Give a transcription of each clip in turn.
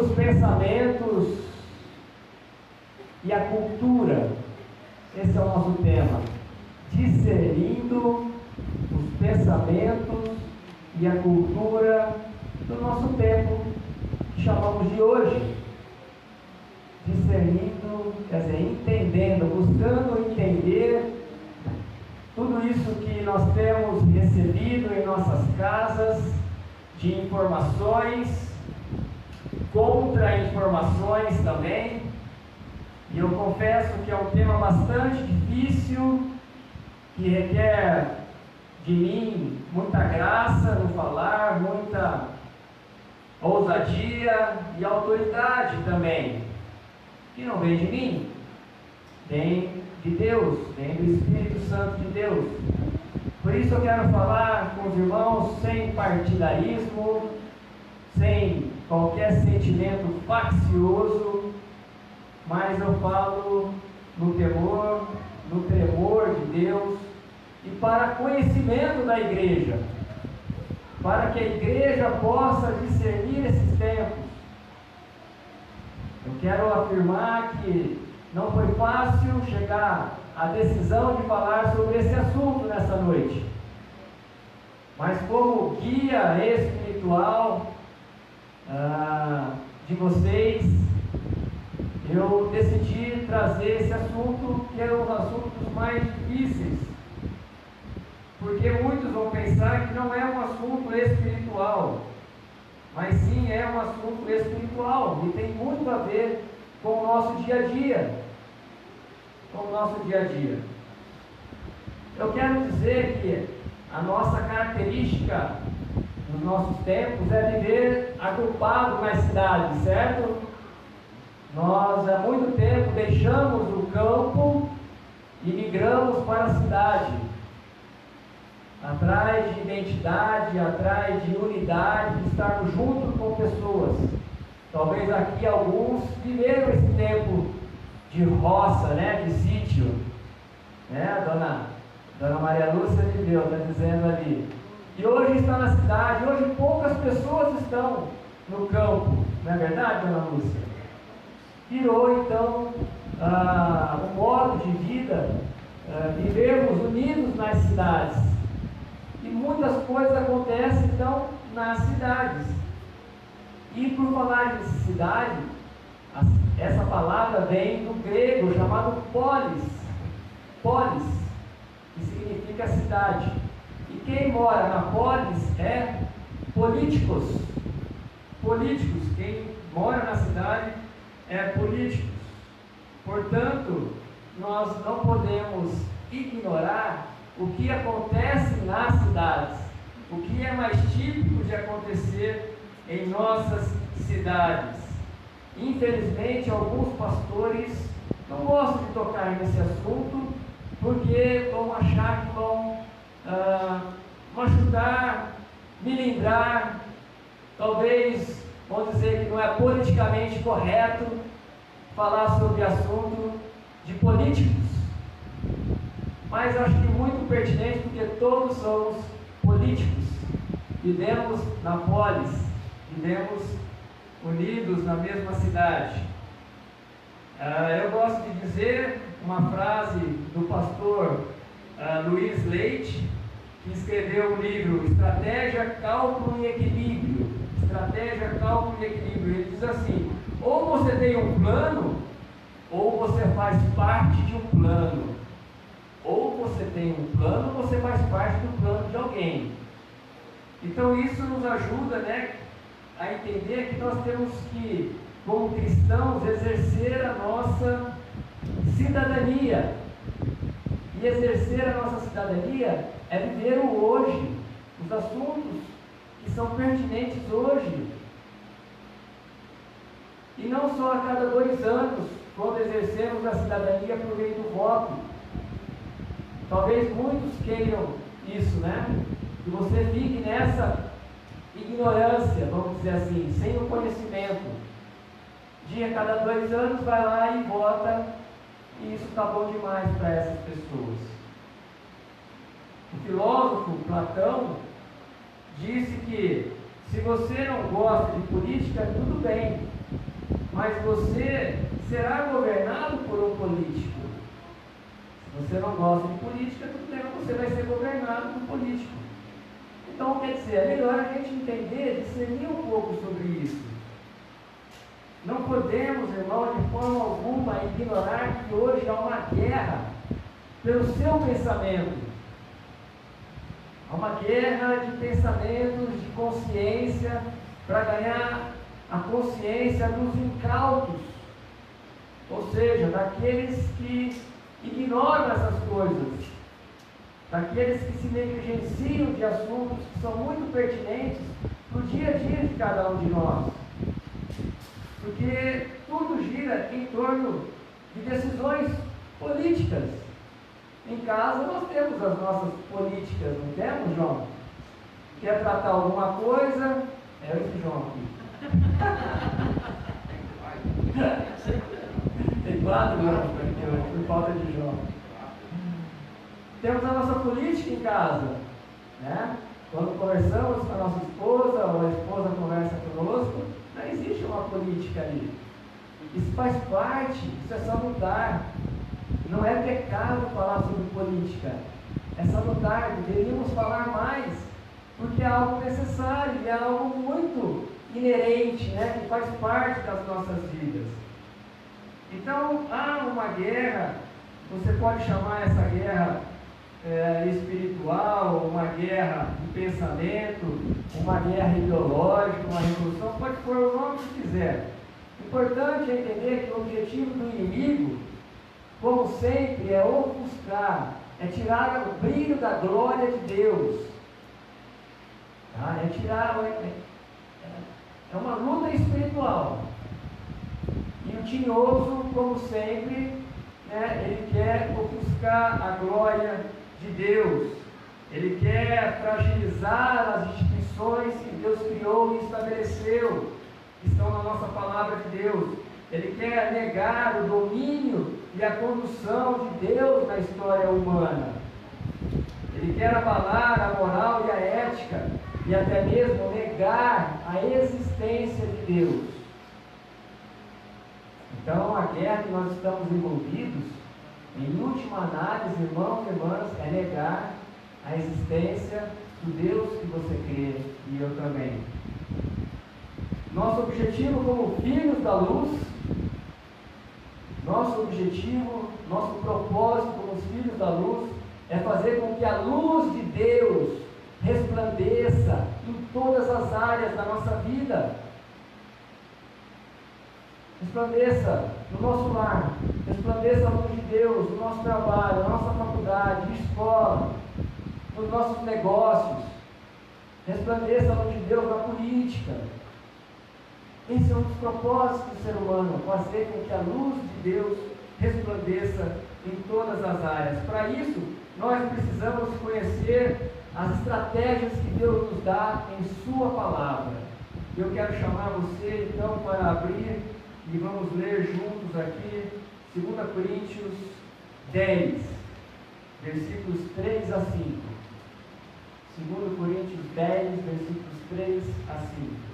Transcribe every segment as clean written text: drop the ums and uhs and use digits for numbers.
os pensamentos e a cultura. Esse é o nosso tema. Discernindo os pensamentos e a cultura do nosso tempo, que chamamos de hoje. Discernindo, quer dizer, entendendo, buscando entender tudo isso que nós temos recebido em nossas casas, de informações, contra-informações também. E eu confesso que é um tema bastante difícil, que requer de mim muita graça no falar, muita ousadia e autoridade também, que não vem de mim, vem de Deus, vem do Espírito Santo de Deus. Por isso eu quero falar com os irmãos sem partidarismo, sem qualquer sentimento faccioso, mas eu falo no temor, no tremor de Deus e para conhecimento da igreja, para que a igreja possa discernir esses tempos. Eu quero afirmar que não foi fácil chegar à decisão de falar sobre esse assunto nessa noite, mas como guia espiritual de vocês, eu decidi trazer esse assunto, que é um dos assuntos mais difíceis, porque muitos vão pensar que não é um assunto espiritual, mas sim é um assunto espiritual e tem muito a ver com o nosso dia a dia. Com o nosso dia a dia. Eu quero dizer que a nossa característica nos nossos tempos é viver agrupado nas cidades, certo? Nós há muito tempo deixamos o campo e migramos para a cidade, atrás de identidade, atrás de unidade, de estarmos juntos com pessoas. Talvez aqui alguns viveram esse tempo de roça, né, de sítio, né, a dona Maria Lúcia viveu, está dizendo ali. E hoje está na cidade, hoje poucas pessoas estão no campo, não é verdade, dona Lúcia? Virou então o modo de vida, vivermos unidos nas cidades. E muitas coisas acontecem então nas cidades. E por falar de cidade, essa palavra vem do grego chamado polis, polis, que significa cidade. E quem mora na polis é políticos. Políticos, quem mora na cidade é políticos. Portanto, nós não podemos ignorar o que acontece nas cidades, o que é mais típico de acontecer em nossas cidades. Infelizmente, alguns pastores não gostam de tocar nesse assunto, porque vão achar que vão machucar, melindrar, talvez vão dizer que não é politicamente correto falar sobre assunto de políticos. Mas acho que muito pertinente, porque todos somos políticos, vivemos na polis, vivemos unidos na mesma cidade. Eu gosto de dizer uma frase do pastor Luiz Leite, que escreveu o livro Estratégia, Cálculo e Equilíbrio. Estratégia, Cálculo e Equilíbrio. Ele diz assim: ou você tem um plano, ou você faz parte de um plano. Ou você tem um plano, ou você faz parte do plano de alguém. Então isso nos ajuda, né, a entender que nós temos que, como cristãos, exercer a nossa cidadania. E exercer a nossa cidadania é viver o hoje, os assuntos que são pertinentes hoje. E não só a cada 2 anos, quando exercemos a cidadania por meio do voto. Talvez muitos queiram isso, né? Que você fique nessa ignorância, vamos dizer assim, sem o conhecimento. De a cada 2 anos vai lá e vota, e isso está bom demais para essas pessoas. O filósofo Platão disse que se você não gosta de política, tudo bem, mas você será governado por um político. Se você não gosta de política, tudo bem, você vai ser governado por político. Então, quer dizer, é melhor a gente entender, discernir um pouco sobre isso. Não podemos, irmão, de forma alguma ignorar que hoje há uma guerra pelo seu pensamento. Há uma guerra de pensamentos, de consciência, para ganhar a consciência dos incautos, ou seja, daqueles que ignoram essas coisas, daqueles que se negligenciam de assuntos que são muito pertinentes para o dia a dia de cada um de nós. Porque tudo gira em torno de decisões políticas. Em casa nós temos as nossas políticas, não temos, João? Quer tratar alguma coisa? É esse João aqui. Tem 4 anos por falta de João. Temos a nossa política em casa, né? Quando conversamos com a nossa esposa, ou a esposa conversa conosco, não existe uma política ali. Isso faz parte, isso é salutar. Não é pecado falar sobre política, é salutar, deveríamos falar mais, porque é algo necessário, é algo muito inerente, né, que faz parte das nossas vidas. Então, há uma guerra, você pode chamar essa guerra espiritual, uma guerra de pensamento, uma guerra ideológica, uma revolução, pode pôr o nome que quiser. O importante é entender que o objetivo do inimigo, como sempre, é ofuscar, é tirar o brilho da glória de Deus. Tá? É tirar, é uma luta espiritual. E o tinhoso, como sempre, né, ele quer ofuscar a glória de Deus. Ele quer fragilizar as instituições que Deus criou e estabeleceu, que estão na nossa palavra de Deus. Ele quer negar o domínio e a condução de Deus na história humana. Ele quer abalar a moral e a ética e até mesmo negar a existência de Deus. Então, a guerra que nós estamos envolvidos, em última análise, irmãos e irmãs, é negar a existência do Deus que você crê e eu também. Nosso objetivo como filhos da luz, nosso objetivo, nosso propósito como os filhos da luz é fazer com que a luz de Deus resplandeça em todas as áreas da nossa vida. Resplandeça no nosso lar, resplandeça a luz de Deus no nosso trabalho, na nossa faculdade, escola, nos nossos negócios. Resplandeça a luz de Deus na política. Esse é um dos propósitos do ser humano, fazer com que a luz de Deus resplandeça em todas as áreas. Para isso, nós precisamos conhecer as estratégias que Deus nos dá em Sua palavra. Eu quero chamar você então para abrir e vamos ler juntos aqui 2 Coríntios 10, versículos 3 a 5. 2 Coríntios 10, versículos 3 a 5.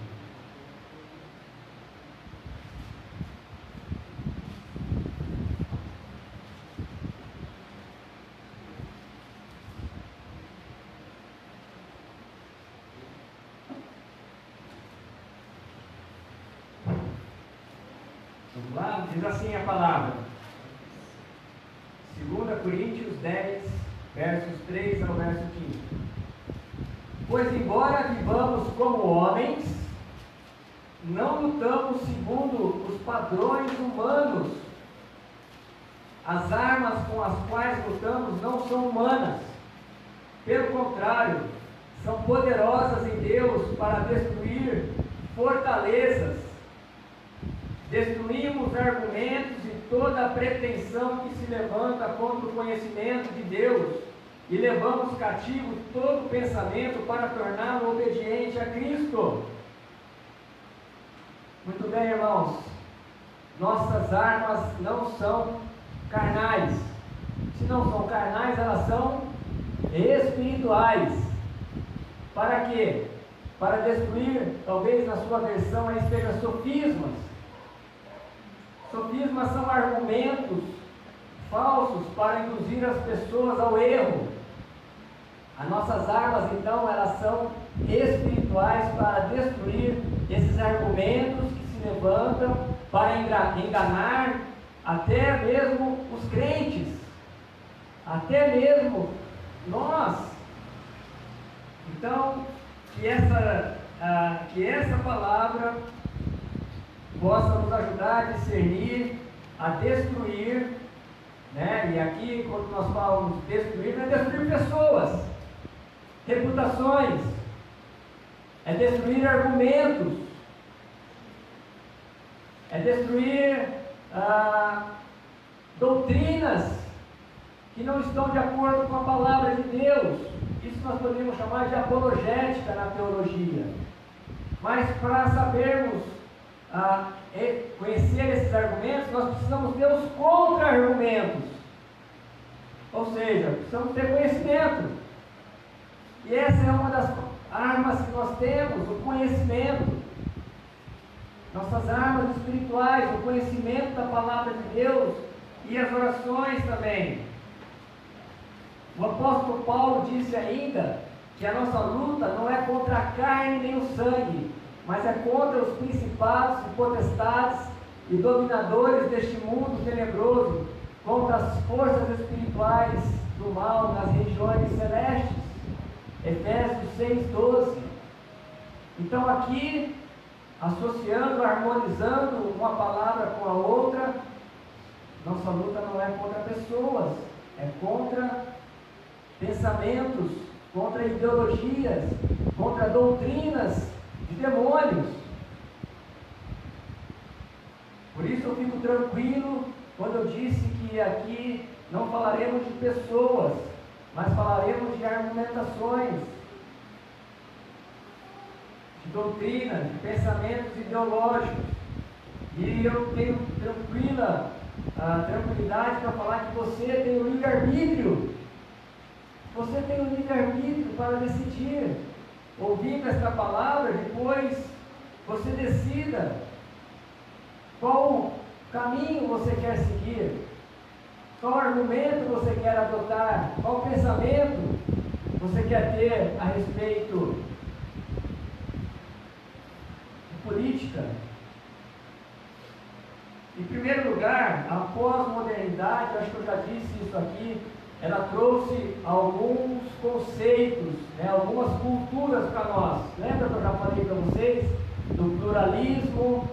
Vamos lá? Diz assim a palavra. 2 Coríntios 10, versos 3 ao verso 15. Pois embora vivamos como homens, não lutamos segundo os padrões humanos. As armas com as quais lutamos não são humanas. Pelo contrário, são poderosas em Deus para destruir fortalezas. Destruímos argumentos e toda a pretensão que se levanta contra o conhecimento de Deus e levamos cativo todo pensamento para torná-lo obediente a Cristo. Muito bem, irmãos. Nossas armas não são carnais. Se não são carnais, elas são espirituais. Para quê? Para destruir, talvez na sua versão aí esteja sofismas. Sofismas são argumentos falsos para induzir as pessoas ao erro. As nossas armas, então, elas são espirituais para destruir esses argumentos que se levantam para enganar até mesmo os crentes, até mesmo nós. Então, que essa palavra possa nos ajudar a discernir, a destruir, né? E aqui, quando nós falamos destruir, não é destruir pessoas, reputações, é destruir argumentos, é destruir doutrinas que não estão de acordo com a palavra de Deus. Isso nós podemos chamar de apologética na teologia. Mas para sabermos conhecer esses argumentos, nós precisamos ter os contra-argumentos. Ou seja, precisamos ter conhecimento. E essa é uma das armas que nós temos, o conhecimento. Nossas armas espirituais, o conhecimento da palavra de Deus e as orações também. O apóstolo Paulo disse ainda que a nossa luta não é contra a carne nem o sangue, mas é contra os principados e potestades e dominadores deste mundo tenebroso, contra as forças espirituais do mal nas regiões celestes. Efésios 6:12. Então aqui, associando, harmonizando uma palavra com a outra, nossa luta não é contra pessoas, é contra pensamentos, contra ideologias, contra doutrinas de demônios. Por isso eu fico tranquilo quando eu disse que aqui não falaremos de pessoas, mas falaremos de argumentações, de doutrina, de pensamentos ideológicos. E eu tenho tranquilidade para falar que você tem o livre-arbítrio. Você tem o livre-arbítrio para decidir. Ouvindo esta palavra, depois você decida qual caminho você quer seguir, qual argumento você quer adotar, qual pensamento você quer ter a respeito de política. Em primeiro lugar, a pós-modernidade, acho que eu já disse isso aqui, ela trouxe alguns conceitos, né, algumas culturas para nós. Lembra que eu já falei para vocês do pluralismo,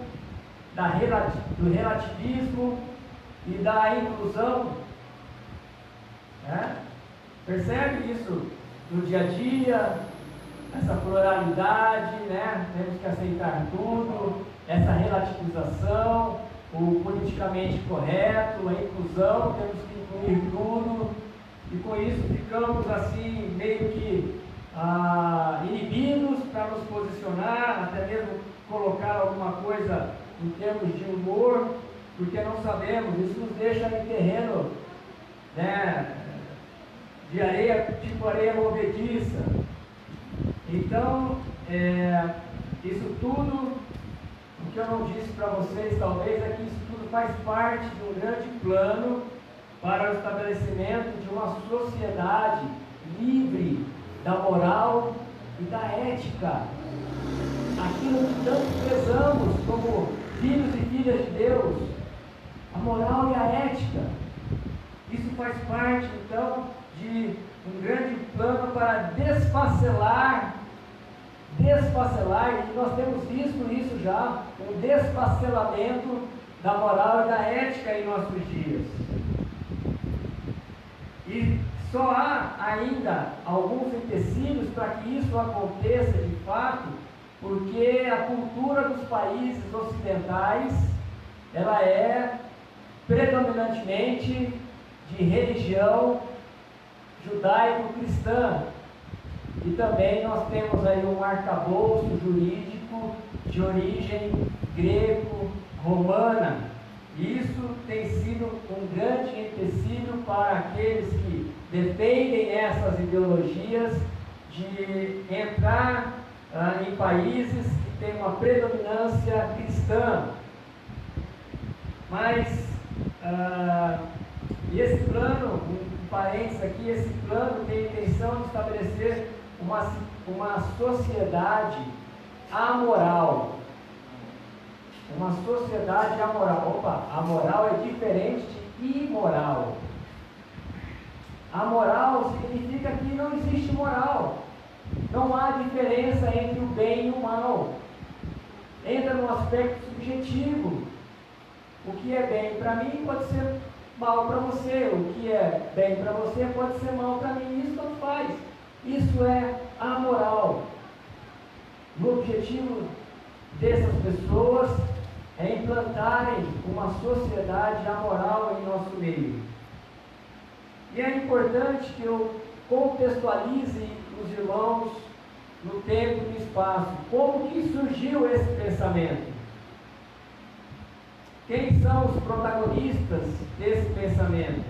do relativismo e da inclusão? Né? Percebe isso no dia a dia, essa pluralidade, né? Temos que aceitar tudo, essa relativização, o politicamente correto, a inclusão, temos que incluir tudo. E com isso ficamos assim meio que inibidos para nos posicionar, até mesmo colocar alguma coisa em termos de humor, porque não sabemos. Isso nos deixa em terreno, né, de areia, tipo areia movediça. Então, isso tudo, o que eu não disse para vocês talvez, é que isso tudo faz parte de um grande plano para o estabelecimento de uma sociedade livre da moral e da ética. Aquilo que tanto prezamos como filhos e filhas de Deus, a moral e a ética. Isso faz parte, então, de um grande plano para desfacelar, e nós temos visto isso já, um desfacelamento da moral e da ética em nossos dias. E só há ainda alguns empecilhos para que isso aconteça de fato, porque a cultura dos países ocidentais, ela é predominantemente de religião judaico-cristã. E também nós temos aí um arcabouço jurídico de origem greco-romana. Isso tem sido um grande empecilho para aqueles que defendem essas ideologias de entrar em países que têm uma predominância cristã. Mas esse plano, um parênteses aqui, esse plano tem a intenção de estabelecer uma sociedade amoral. Uma sociedade amoral. Opa, amoral é diferente de imoral. Amoral significa que não existe moral. Não há diferença entre o bem e o mal. Entra no aspecto subjetivo. O que é bem para mim pode ser mal para você. O que é bem para você pode ser mal para mim. Isso não faz. Isso é amoral. O objetivo dessas pessoas é implantarem uma sociedade amoral em nosso meio. E é importante que eu contextualize os irmãos no tempo e no espaço. Como que surgiu esse pensamento? Quem são os protagonistas desse pensamento?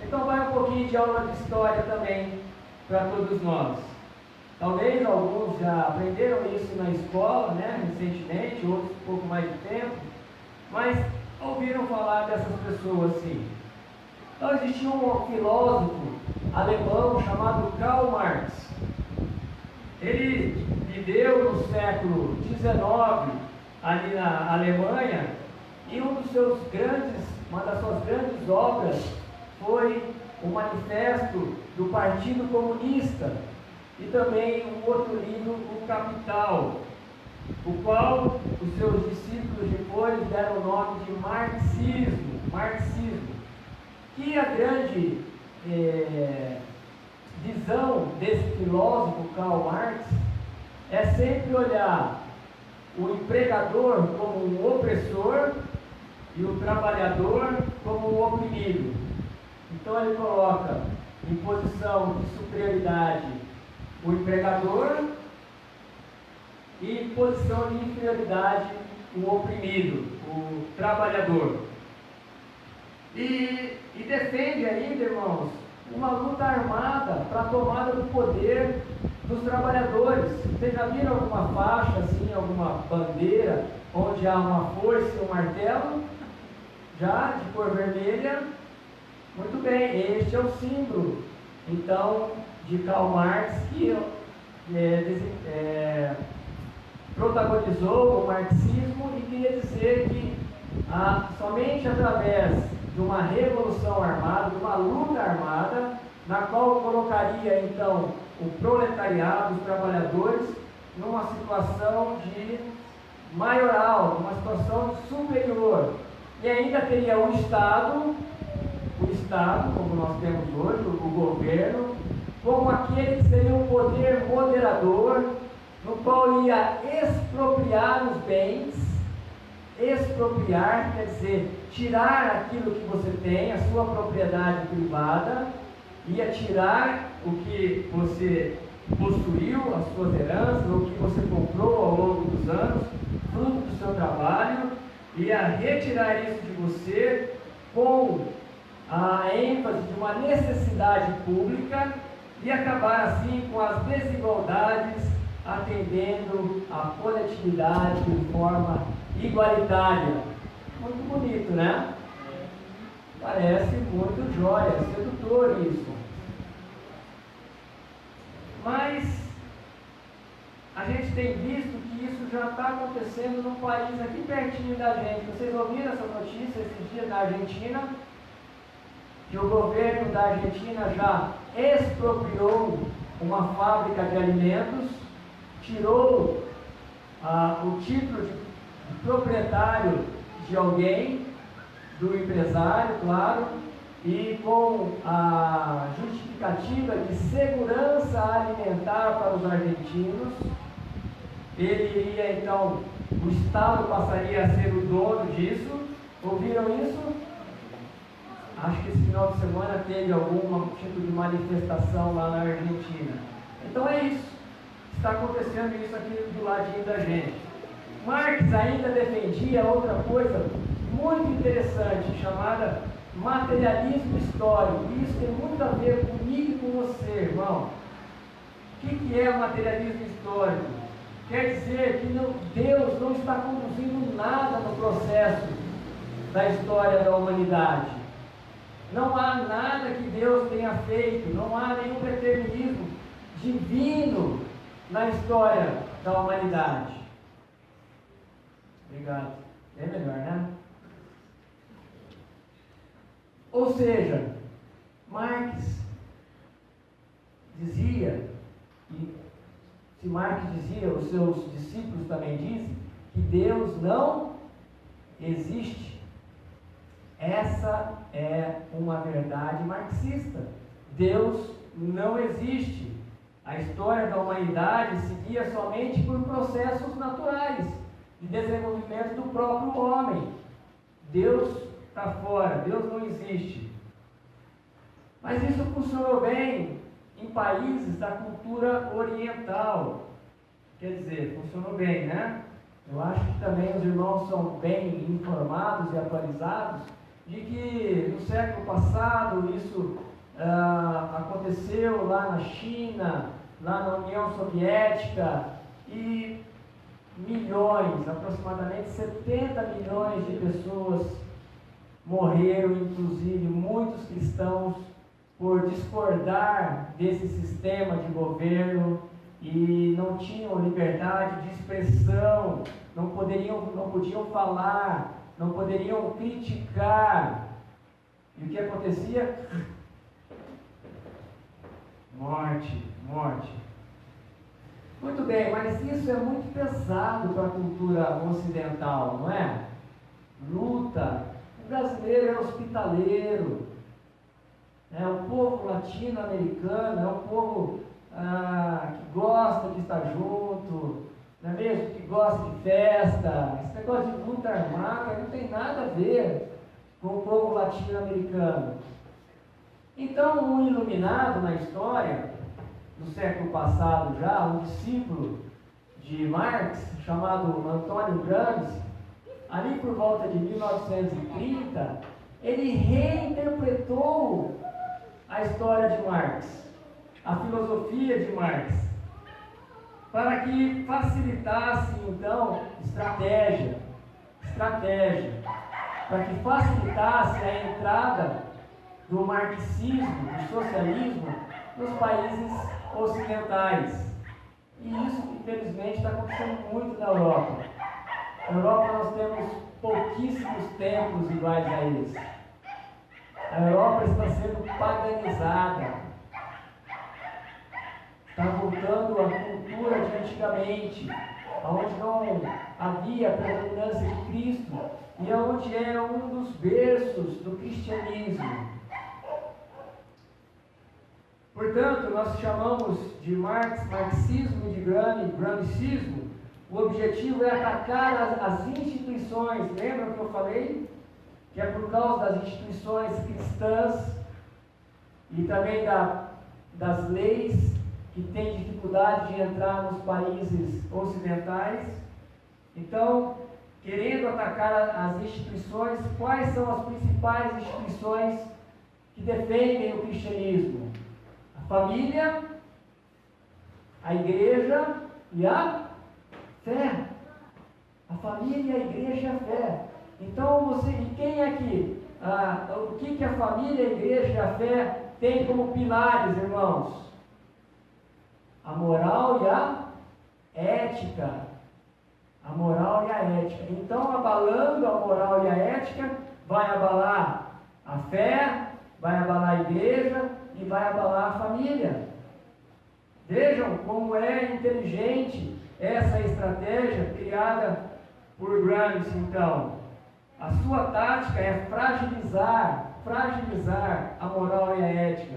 Então vai um pouquinho de aula de história também para todos nós. Talvez alguns já aprenderam isso na escola, né, recentemente, outros um pouco mais de tempo, mas ouviram falar dessas pessoas sim. Então existia um filósofo alemão chamado Karl Marx. Ele viveu no século XIX, ali na Alemanha, e uma das suas grandes obras foi o Manifesto do Partido Comunista, e também um outro livro, O Capital, o qual os seus discípulos depois deram o nome de marxismo. Que a grande visão desse filósofo Karl Marx é sempre olhar o empregador como um opressor e o trabalhador como um oprimido. Então ele coloca em posição de superioridade o empregador e em posição de inferioridade o oprimido, o trabalhador. E defende ainda, irmãos, uma luta armada para a tomada do poder dos trabalhadores. Vocês já viram alguma faixa, assim, alguma bandeira, onde há uma foice e um martelo? Já, de cor vermelha? Muito bem, este é o símbolo, então, de Karl Marx, que protagonizou o marxismo e queria dizer que somente através de uma revolução armada, de uma luta armada, na qual colocaria então o proletariado, os trabalhadores, numa situação de maioral, numa situação superior. E ainda teria o Estado, como nós temos hoje, o governo, como aquele que seria um poder moderador, no qual ia expropriar os bens. Expropriar quer dizer tirar aquilo que você tem, a sua propriedade privada, ia tirar o que você possuiu, as suas heranças, o que você comprou ao longo dos anos, fruto do seu trabalho, ia retirar isso de você com a ênfase de uma necessidade pública e acabar assim com as desigualdades, atendendo a coletividade de forma igualitária. Muito bonito, né? Parece muito jóia, sedutor isso. Mas a gente tem visto que isso já está acontecendo num país aqui pertinho da gente. Vocês ouviram essa notícia esses dias na Argentina? Que o governo da Argentina já expropriou uma fábrica de alimentos, tirou o título de proprietário de alguém, do empresário, claro, e com a justificativa de segurança alimentar para os argentinos, ele iria então, o Estado passaria a ser o dono disso. Ouviram isso? Acho que esse final de semana teve algum tipo de manifestação lá na Argentina. Então é isso, está acontecendo isso aqui do ladinho da gente. Marx ainda defendia outra coisa muito interessante, chamada materialismo histórico. E isso tem muito a ver comigo e com você, irmão. O que é o materialismo histórico? Quer dizer que Deus não está conduzindo nada no processo da história da humanidade. Não há nada que Deus tenha feito, não há nenhum determinismo divino na história da humanidade. Obrigado. É melhor, né? Ou seja, Marx dizia, e se Marx dizia, os seus discípulos também dizem, que Deus não existe. Essa é uma verdade marxista. Deus não existe. A história da humanidade seguia somente por processos naturais de desenvolvimento do próprio homem. Deus está fora, Deus não existe. Mas isso funcionou bem em países da cultura oriental. Quer dizer, funcionou bem, né? Eu acho que também os irmãos são bem informados e atualizados de que no século passado isso aconteceu lá na China, lá na União Soviética, e milhões, aproximadamente 70 milhões de pessoas morreram, inclusive muitos cristãos, por discordar desse sistema de governo e não tinham liberdade de expressão, não podiam falar, não poderiam criticar. E o que acontecia? Morte, morte. Muito bem, mas isso é muito pesado para a cultura ocidental, não é? Luta. O brasileiro é hospitaleiro. O povo latino-americano é um povo que gosta de estar junto, não é mesmo? Que gosta de festa. Esse negócio de luta armada não tem nada a ver com o povo latino-americano. Então, um iluminado na história, no século passado já, um discípulo de Marx, chamado Antônio Gramsci, ali por volta de 1930, ele reinterpretou a história de Marx, a filosofia de Marx, para que facilitasse, então, estratégia, para que facilitasse a entrada do marxismo, do socialismo, nos países ocidentais. E isso, infelizmente, está acontecendo muito na Europa. Na Europa nós temos pouquíssimos templos iguais a eles. A Europa está sendo paganizada. Está voltando à cultura de antigamente, onde não havia a predominância de Cristo e onde era um dos berços do cristianismo. Portanto, nós chamamos de marxismo e de gramscismo. O objetivo é atacar as instituições. Lembram que eu falei? Que é por causa das instituições cristãs e também das leis que têm dificuldade de entrar nos países ocidentais. Então, querendo atacar as instituições, quais são as principais instituições que defendem o cristianismo? A família, a igreja e a fé. A família, a igreja e a fé. Então, e quem é que, o que a família, a igreja e a fé têm como pilares, irmãos? A moral e a ética. A moral e a ética. Então, abalando a moral e a ética, vai abalar a fé, vai abalar a igreja e vai abalar a família. Vejam como é inteligente essa estratégia criada por Gramsci, então. A sua tática é fragilizar a moral e a ética,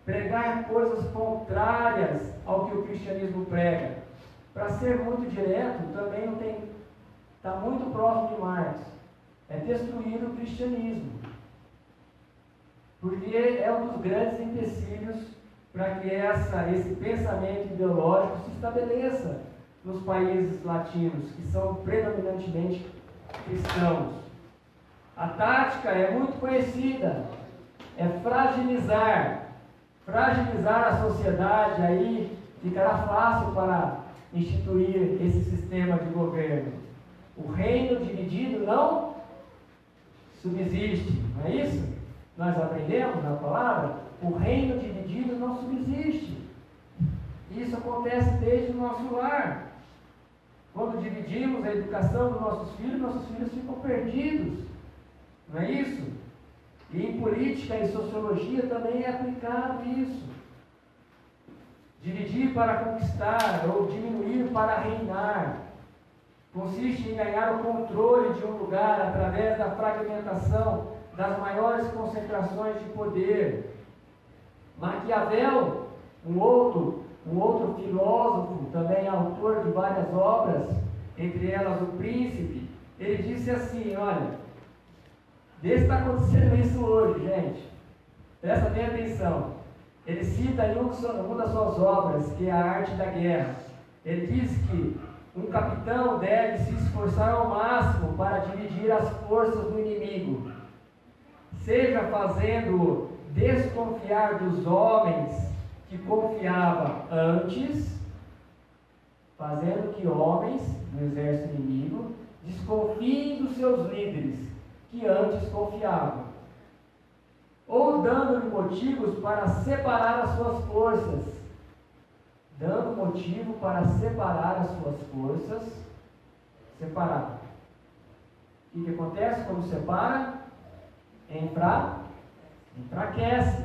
pregar coisas contrárias ao que o cristianismo prega. Para ser muito direto, também está muito próximo de Marx, é destruir o cristianismo, porque é um dos grandes empecilhos para que esse pensamento ideológico se estabeleça nos países latinos, que são predominantemente cristãos. A tática é muito conhecida, é fragilizar a sociedade, aí ficará fácil para instituir esse sistema de governo. O reino dividido não subsiste, não é isso? Nós aprendemos na palavra, o reino dividido não subsiste. Isso acontece desde o nosso lar. Quando dividimos a educação dos nossos filhos ficam perdidos. Não é isso? E em política e sociologia também é aplicado isso. Dividir para conquistar ou diminuir para reinar. Consiste em ganhar o controle de um lugar através da fragmentação das maiores concentrações de poder. Maquiavel, um outro filósofo, também autor de várias obras, entre elas O Príncipe, ele disse assim, olha, vê se está acontecendo isso hoje, gente. Presta bem atenção. Ele cita em uma das suas obras, que é A Arte da Guerra. Ele diz que um capitão deve se esforçar ao máximo para dividir as forças do inimigo, seja fazendo desconfiar dos homens que confiava antes, fazendo que homens do exército inimigo desconfiem dos seus líderes que antes confiavam, ou dando-lhe motivos para separar as suas forças. Dando motivo para separar as suas forças. Separar. O que acontece quando separa? Enfraquece.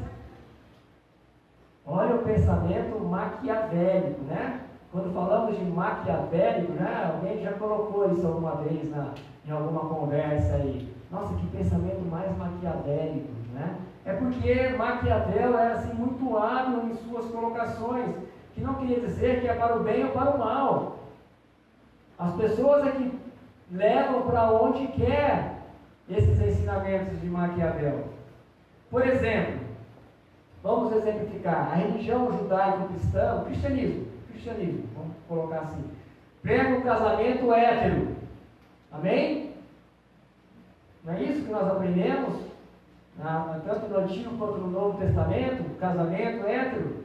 Olha o pensamento maquiavélico, né? Quando falamos de maquiavélico, né? Alguém já colocou isso alguma vez em alguma conversa aí. Nossa, que pensamento mais maquiavélico, né? É porque Maquiavel era assim muito hábil em suas colocações, que não queria dizer que é para o bem ou para o mal. As pessoas é que levam para onde quer esses ensinamentos de Maquiavel. Por exemplo, vamos exemplificar, a religião judaico-cristã, o cristianismo, vamos colocar assim, prega o casamento hétero. Amém? Não é isso que nós aprendemos, tanto no Antigo quanto no Novo Testamento, casamento hétero?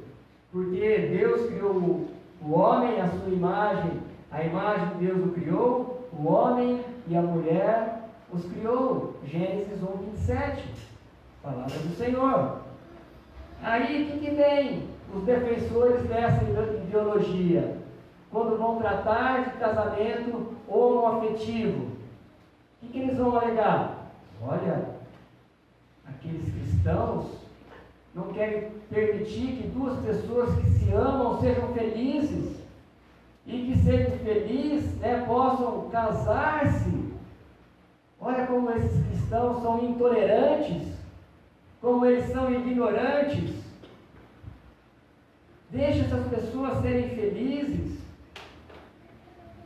Porque Deus criou o homem, a sua imagem, a imagem de Deus o criou, o homem e a mulher os criou. Gênesis 1:27, palavra do Senhor. Aí o que vem os defensores dessa ideologia? Quando vão tratar de casamento homoafetivo, o que eles vão alegar? Olha, aqueles cristãos não querem permitir que duas pessoas que se amam sejam felizes, e que sendo felizes, né, possam casar-se. Olha como esses cristãos são intolerantes, como eles são ignorantes. Deixa essas pessoas serem felizes.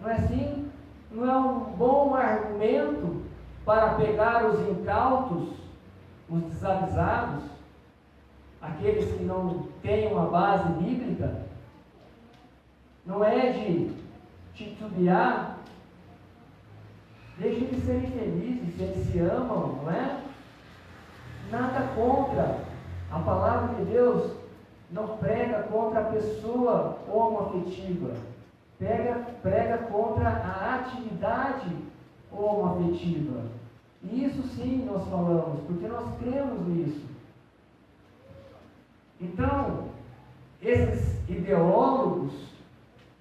Não é assim? Não é um bom argumento para pegar os incautos, os desavisados, aqueles que não têm uma base bíblica? Não é de titubear. Deixa eles serem felizes, se eles se amam, não é? Nada contra. A palavra de Deus não prega contra a pessoa homoafetiva. Prega contra a atividade homoafetiva. E isso sim nós falamos, porque nós cremos nisso. Então, esses ideólogos,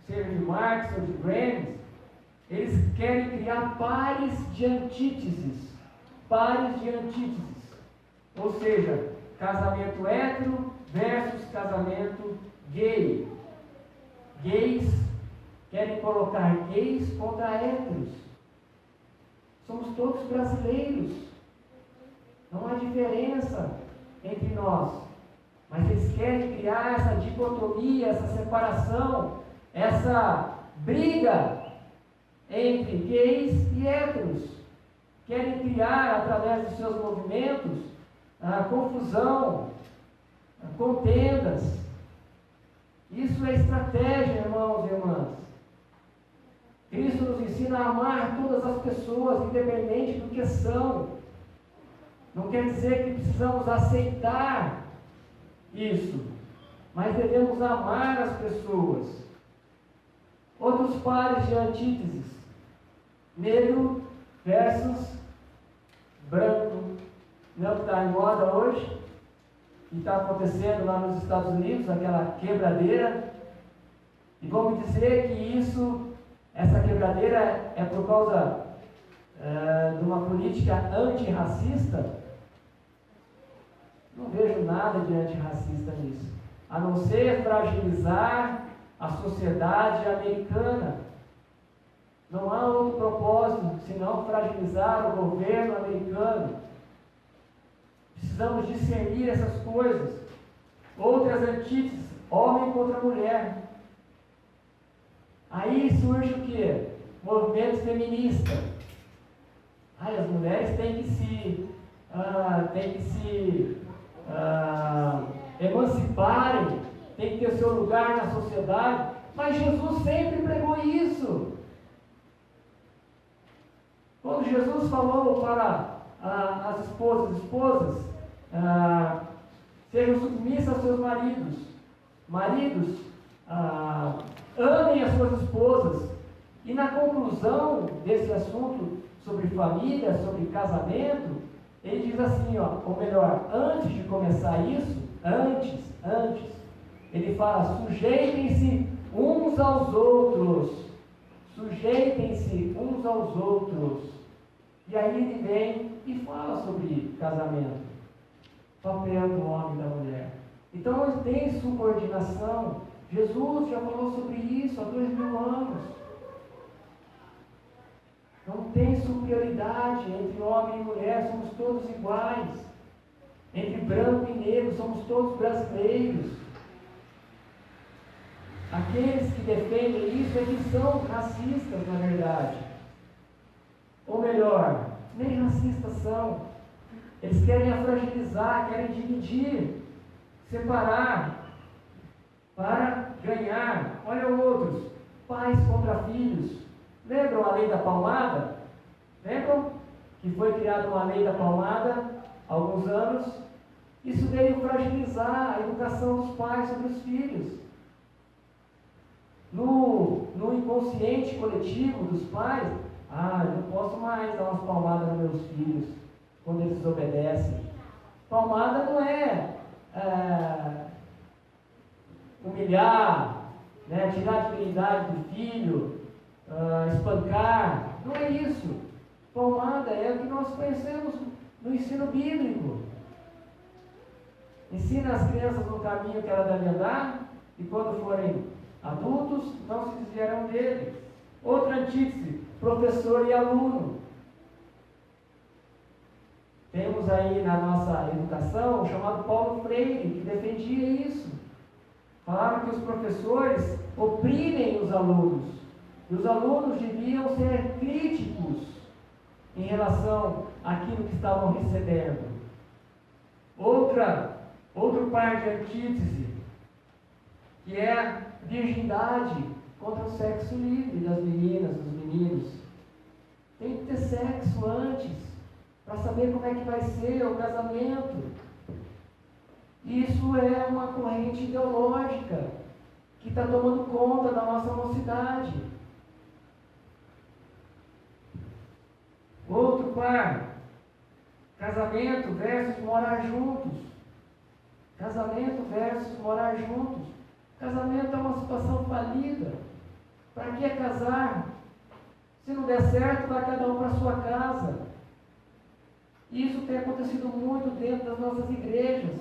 seja de Marx ou de Gramsci, eles querem criar pares de antíteses. Pares de antíteses. Ou seja, casamento hétero versus casamento gay. Gays querem colocar gays contra héteros. Somos todos brasileiros. Não há diferença entre nós. Mas eles querem criar essa dicotomia, essa separação, essa briga entre gays e héteros. Querem criar, através dos seus movimentos, a confusão, contendas. Isso é estratégia, irmãos e irmãs. Cristo nos ensina a amar todas as pessoas, independente do que são. Não quer dizer que precisamos aceitar isso, mas devemos amar as pessoas. Outros pares de antíteses: negro versus branco não que está em moda hoje, que está acontecendo lá nos Estados Unidos, aquela quebradeira. E vamos dizer que essa quebradeira é por causa de uma política antirracista. Não vejo nada de antirracista nisso, a não ser fragilizar a sociedade americana. Não há outro propósito senão fragilizar o governo americano. Precisamos discernir essas coisas. Outras antíteses, homem contra mulher. Aí surge o quê? Movimento feminista. As mulheres têm que se emanciparem, têm que ter seu lugar na sociedade. Mas Jesus sempre pregou isso. Quando Jesus falou para as esposas, sejam submissas aos seus maridos, amem as suas esposas. E na conclusão desse assunto sobre família, sobre casamento, ele diz assim, ou melhor, antes de começar isso, antes, ele fala: sujeitem-se uns aos outros. Sujeitem-se uns aos outros. E aí ele vem e fala sobre casamento, papel do homem e da mulher. Então tem subordinação. Jesus já falou sobre isso há 2000 anos. Não tem superioridade entre homem e mulher, somos todos iguais. Entre branco e negro, somos todos brasileiros. Aqueles que defendem isso é que são racistas, na verdade. Ou melhor, nem racistas são. Eles querem fragilizar, querem dividir, separar, para ganhar. Olha outros, pais contra filhos. Lembram a lei da palmada? Lembram que foi criada uma lei da palmada há alguns anos? Isso veio fragilizar a educação dos pais sobre os filhos. No inconsciente coletivo dos pais, eu não posso mais dar umas palmadas nos meus filhos quando eles desobedecem. Palmada não é humilhar, tirar a dignidade do filho, espancar. Não é isso. Palmada é o que nós conhecemos no ensino bíblico. Ensina as crianças no caminho que elas devem andar, e quando forem adultos, não se desviarão dele. Outra antítese, professor e aluno. Temos aí na nossa educação o chamado Paulo Freire, que defendia isso. Falava que os professores oprimem os alunos, e os alunos deviam ser críticos em relação àquilo que estavam recebendo. Outro par de antítese, que é a virgindade contra o sexo livre das meninas, dos meninos. Tem que ter sexo antes, para saber como é que vai ser o casamento. Isso é uma corrente ideológica que está tomando conta da nossa mocidade. Outro par, casamento versus morar juntos. Casamento versus morar juntos. Casamento é uma situação falida. Para que casar? Se não der certo, vai cada um para a sua casa. Isso tem acontecido muito dentro das nossas igrejas.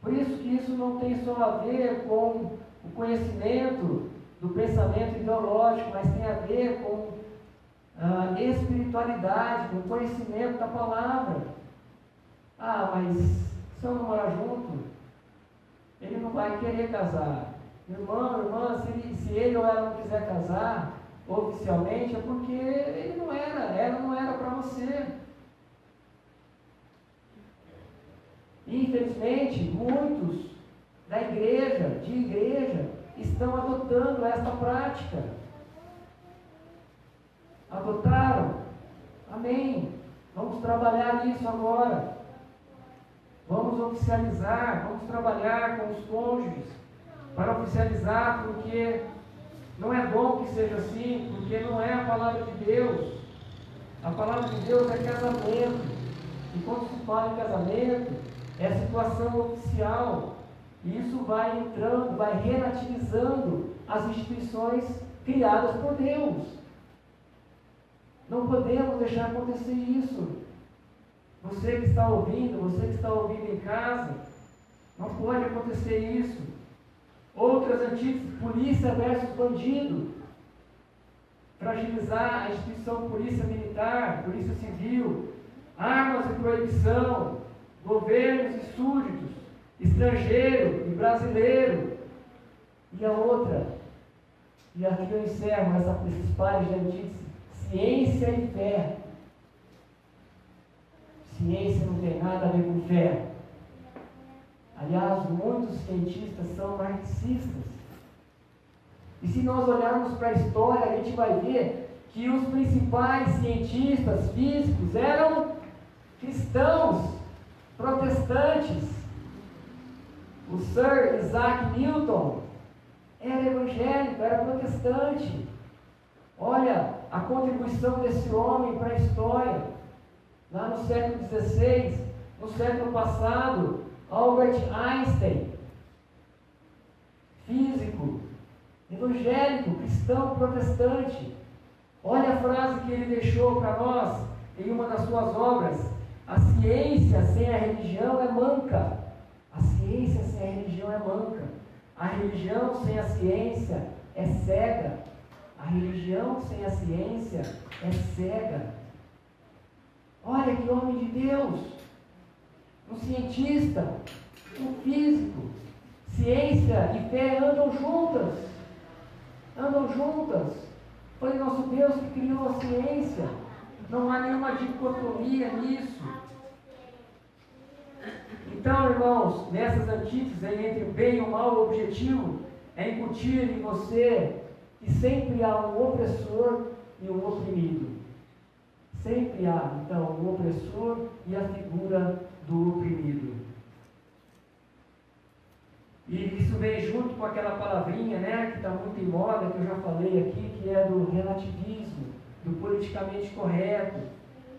Por isso que isso não tem só a ver com o conhecimento do pensamento ideológico, mas tem a ver com a espiritualidade, com o conhecimento da palavra. Mas se eu não morar junto, ele não vai querer casar. Irmã, se ele ou ela não quiser casar oficialmente, é porque ela não era para você. Infelizmente, muitos de igreja, estão adotando esta prática. Adotaram? Amém. Vamos trabalhar nisso agora. Vamos oficializar, vamos trabalhar com os cônjuges para oficializar, porque não é bom que seja assim, porque não é a palavra de Deus. A palavra de Deus é casamento. E quando se fala em casamento, é situação oficial. E isso vai entrando, vai relativizando as instituições criadas por Deus. Não podemos deixar acontecer isso. Você que está ouvindo em casa, não pode acontecer isso. Outras antíteses, polícia versus bandido. Fragilizar a instituição polícia militar, polícia civil, armas e proibição, governos e súditos, estrangeiro e brasileiro. E a outra, e aqui eu encerro esses pares de antíteses, ciência e fé. Ciência não tem nada a ver com fé. Aliás, muitos cientistas são marxistas. E se nós olharmos para a história, a gente vai ver que os principais cientistas físicos eram cristãos, protestantes. O Sir Isaac Newton era evangélico, era protestante. Olha a contribuição desse homem para a história. Lá no século XVI, no século passado, Albert Einstein, físico, evangélico, cristão, protestante. Olha a frase que ele deixou para nós em uma das suas obras: a ciência sem a religião é manca. A ciência sem a religião é manca. A religião sem a ciência é cega. A religião sem a ciência é cega. Olha que homem de Deus, um cientista, um físico. Ciência e fé andam juntas. Andam juntas. Foi o nosso Deus que criou a ciência. Não há nenhuma dicotomia nisso. Então, irmãos, nessas antíteses entre o bem e o mal, o objetivo é incutir em você que sempre há um opressor e um oprimido. Sempre há, então, o opressor e a figura do oprimido. E isso vem junto com aquela palavrinha, né, que está muito em moda, que eu já falei aqui, que é do relativismo, do politicamente correto.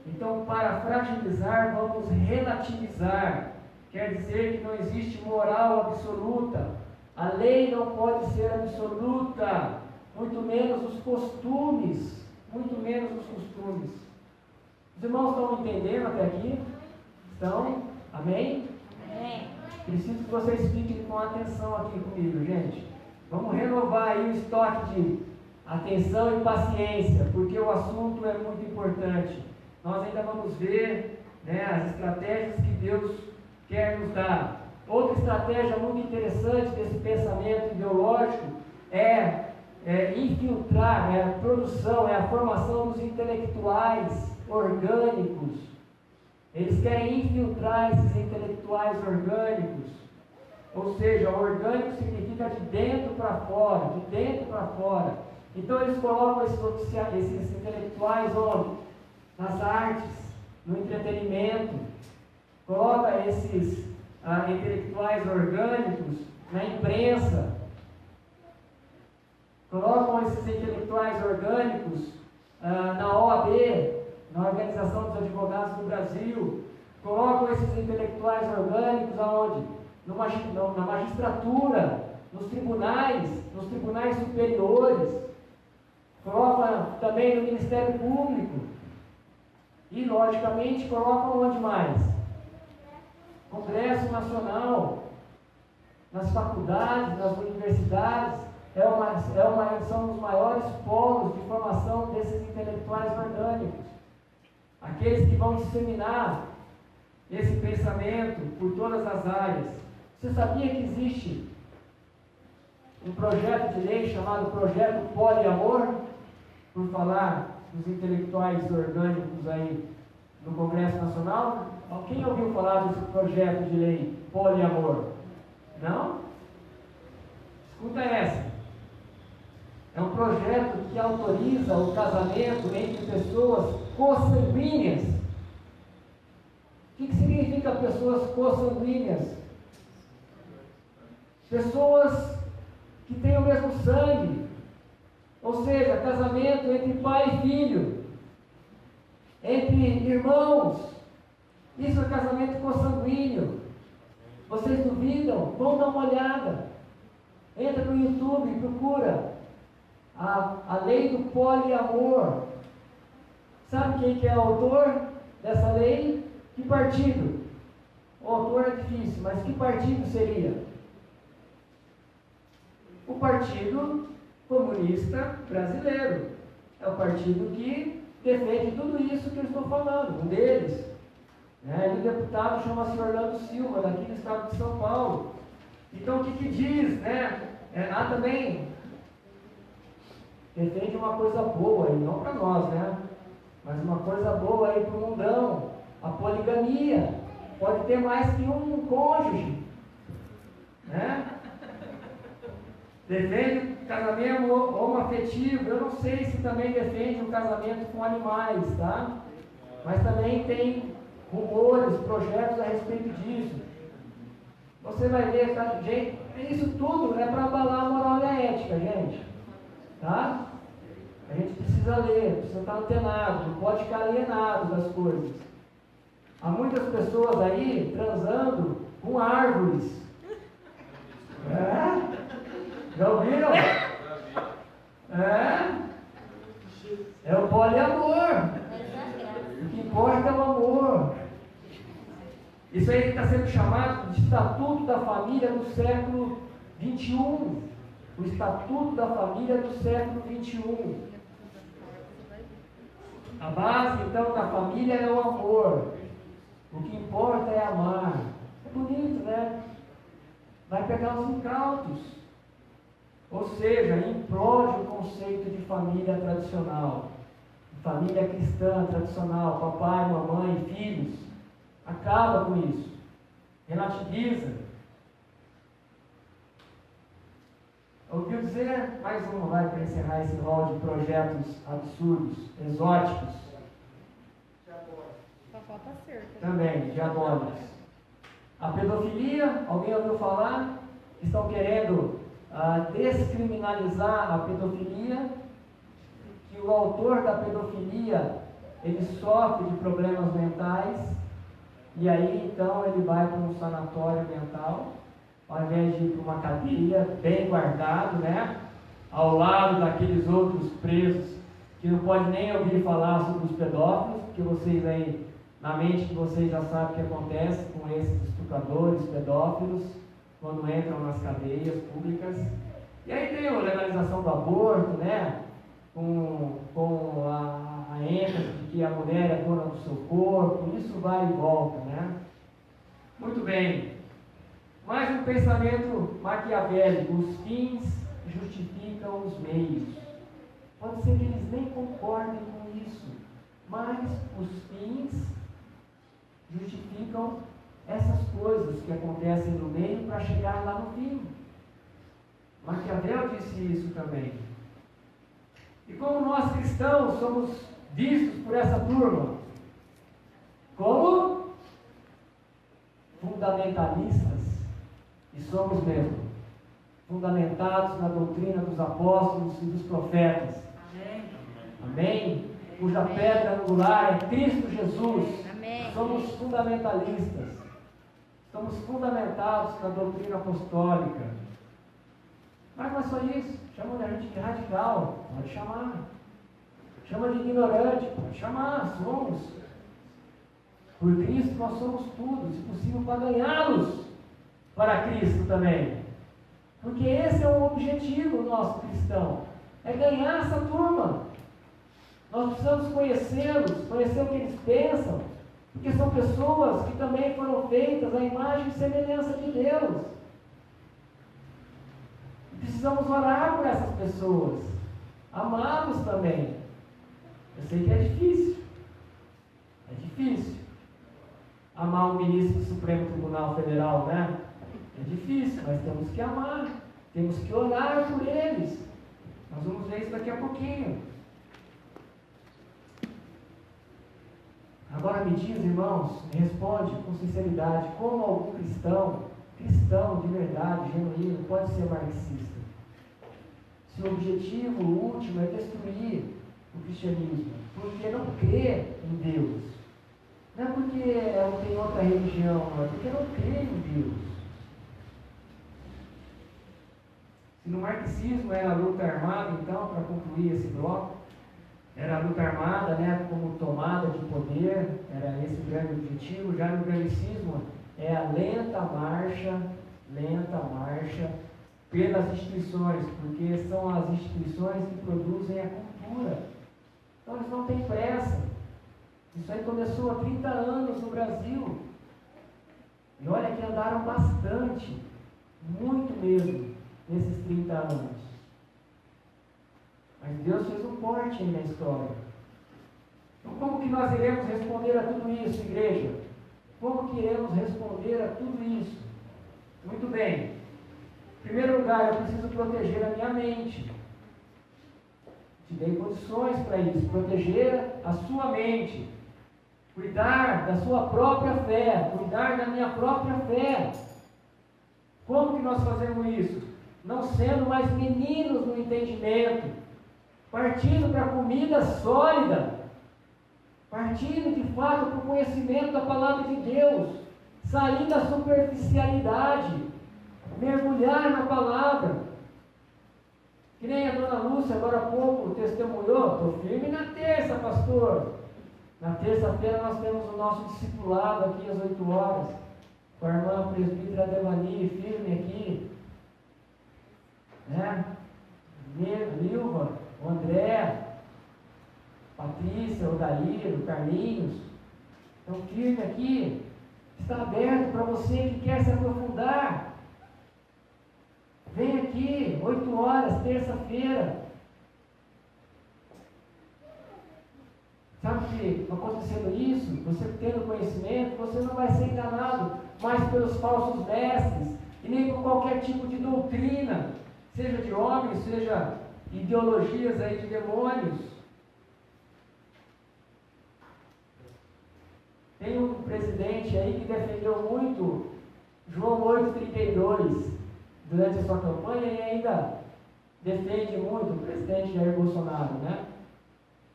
Então, para fragilizar, vamos relativizar. Quer dizer que não existe moral absoluta. A lei não pode ser absoluta, muito menos os costumes. Muito menos os costumes. Os irmãos estão entendendo até aqui? Estão? Amém? Amém. Preciso que vocês fiquem com atenção aqui comigo, gente. Vamos renovar aí o estoque de atenção e paciência, porque o assunto é muito importante. Nós ainda vamos ver, né, as estratégias que Deus quer nos dar. Outra estratégia muito interessante desse pensamento ideológico é infiltrar, é a produção, é a formação dos intelectuais orgânicos. Eles querem infiltrar esses intelectuais orgânicos. Ou seja, orgânico significa de dentro para fora, de dentro para fora. Então eles colocam esses intelectuais onde? Nas artes, no entretenimento. Coloca esses intelectuais orgânicos na imprensa. Colocam esses intelectuais orgânicos na OAB, na Organização dos Advogados do Brasil. Colocam esses intelectuais orgânicos aonde? Na magistratura, nos tribunais superiores. Colocam também no Ministério Público. E, logicamente, colocam onde mais? Congresso Nacional, nas faculdades, nas universidades. São os maiores polos de formação desses intelectuais orgânicos. Aqueles que vão disseminar esse pensamento por todas as áreas. Você sabia que existe um projeto de lei chamado Projeto Poliamor? Por falar dos intelectuais orgânicos aí no Congresso Nacional. Quem ouviu falar desse projeto de lei Poliamor? Não? Escuta essa. É um projeto que autoriza o casamento entre pessoas consanguíneas. O que significa pessoas consanguíneas? Pessoas que têm o mesmo sangue. Ou seja, casamento entre pai e filho, entre irmãos. Isso é casamento consanguíneo. Vocês duvidam? Vão dar uma olhada. Entra no YouTube e procura a lei do poliamor. Sabe quem que é o autor dessa lei? Que partido? O autor é difícil, mas que partido seria? O Partido Comunista Brasileiro. É o partido que defende tudo isso que eu estou falando, um deles. E o deputado chama-se Orlando Silva, daqui do estado de São Paulo. Então o que diz, né? Também defende uma coisa boa, e não para nós, né? Mas uma coisa boa aí para o mundão, a poligamia. Pode ter mais que um cônjuge, né? Defende o casamento homoafetivo. Eu não sei se também defende o casamento com animais, tá? Mas também tem rumores, projetos a respeito disso. Você vai ver, tá, gente, isso tudo é para abalar a moral e a ética, gente. Tá? A gente precisa ler, precisa estar antenado, não pode ficar alienado das coisas. Há muitas pessoas aí transando com árvores. Já ouviram? É o poliamor. O que importa é o amor. Isso aí está sendo chamado de Estatuto da Família do século XXI. O Estatuto da Família do século XXI. A base, então, da família é o amor. O que importa é amar. É bonito, né? Vai pegar os incautos. Ou seja, implode o conceito de família tradicional. Família cristã tradicional, papai, mamãe, filhos. Acaba com isso. Relativiza. Ouviu dizer? Mais uma, vai, para encerrar esse rol de projetos absurdos, exóticos. Só falta cerca. Também, diabólicos. A pedofilia, alguém ouviu falar? Estão querendo descriminalizar a pedofilia, que o autor da pedofilia, ele sofre de problemas mentais, e aí então ele vai para um sanatório mental, ao invés de ir para uma cadeia, bem guardado, né? Ao lado daqueles outros presos, que não pode nem ouvir falar sobre os pedófilos, porque vocês aí, na mente de vocês já sabem o que acontece com esses estupradores, pedófilos, quando entram nas cadeias públicas. E aí tem a legalização do aborto, né? Com a ênfase de que a mulher é dona do seu corpo, isso vai e volta, né? Muito bem. Mais um pensamento maquiavélico: os fins justificam os meios. Pode ser que eles nem concordem com isso, mas os fins justificam essas coisas que acontecem no meio para chegar lá no fim. Maquiavel disse isso também. E como nós cristãos somos vistos por essa turma? Como fundamentalistas. E somos mesmo. Fundamentados na doutrina dos apóstolos e dos profetas. Amém. Amém? Cuja pedra angular é Cristo Jesus. Amém. Somos fundamentalistas. Estamos fundamentados na doutrina apostólica. Mas não é só isso. Chama a gente de radical. Pode chamar. Chama de ignorante. Pode chamar. Somos. Por Cristo nós somos tudo. Se possível, para ganhá-los para Cristo também. Porque esse é o objetivo nosso cristão. É ganhar essa turma. Nós precisamos conhecê-los, conhecer o que eles pensam. Porque são pessoas que também foram feitas à imagem e semelhança de Deus. Precisamos orar por essas pessoas, amá-los também. Eu sei que é difícil. É difícil. Amar um ministro do Supremo Tribunal Federal, né? É difícil, mas temos que amar. Temos que orar por eles. Nós vamos ver isso daqui a pouquinho. Agora me diz, irmãos, me responde com sinceridade, como algum cristão de verdade, genuíno, pode ser marxista? Se o objetivo último é destruir o cristianismo, porque não crê em Deus. Não é porque não tem outra religião, é porque não crê em Deus. Se no marxismo era a luta armada, então, para concluir esse bloco, era a luta armada, né, como tomada de poder, era esse o grande objetivo. Já no granicismo é a lenta marcha pelas instituições, porque são as instituições que produzem a cultura. Então eles não têm pressa. Isso aí começou há 30 anos no Brasil. E olha que andaram bastante, muito mesmo, nesses 30 anos. Mas Deus fez um corte aí na história. Então como que nós iremos responder a tudo isso, igreja? Como que iremos responder a tudo isso? Muito bem. Em primeiro lugar, eu preciso proteger a minha mente. Te dei condições para isso. Proteger a sua mente. Cuidar da sua própria fé. Cuidar da minha própria fé. Como que nós fazemos isso? Não sendo mais meninos no entendimento. Partindo para a comida sólida. Partindo de fato para o conhecimento da palavra de Deus. Sair da superficialidade. Mergulhar na palavra. Que nem a dona Lúcia agora há pouco testemunhou. Estou firme na terça, pastor. Na terça-feira nós temos o nosso discipulado aqui às 8 horas. Com a irmã presbítera Devani, firme aqui. Né? Lilva, o André, Patrícia, o Daír, o Carlinhos. Então firme aqui. Está aberto para você que quer se aprofundar. Vem aqui, 8 horas, terça-feira. Sabe que acontecendo isso, você tendo conhecimento, você não vai ser enganado mais pelos falsos mestres, e nem por qualquer tipo de doutrina, seja de homens, seja ideologias aí de demônios. Tem um presidente aí que defendeu muito João 8,32 durante a sua campanha e ainda defende muito o presidente Jair Bolsonaro, né?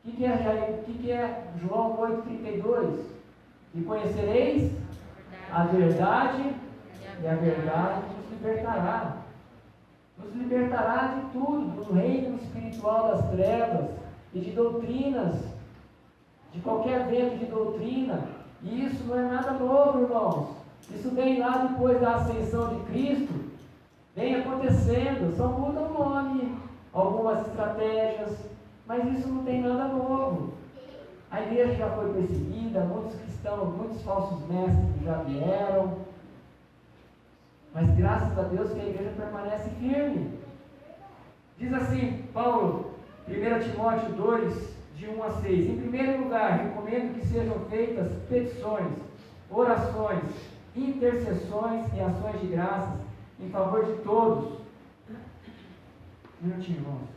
O que é João 8,32? E conhecereis a verdade, e a verdade nos libertará. Nos libertará de tudo, do reino espiritual das trevas e de doutrinas, de qualquer vento de doutrina. E isso não é nada novo, irmãos. Isso vem lá depois da ascensão de Cristo. Vem acontecendo, só muda o nome, algumas estratégias, mas isso não tem nada novo. A igreja já foi perseguida, muitos cristãos, muitos falsos mestres já vieram, mas graças a Deus que a igreja permanece firme. Diz assim, Paulo, 1 Timóteo 2, de 1 a 6, em primeiro lugar, recomendo que sejam feitas petições, orações, intercessões e ações de graças em favor de todos. Um minutinho, irmãos.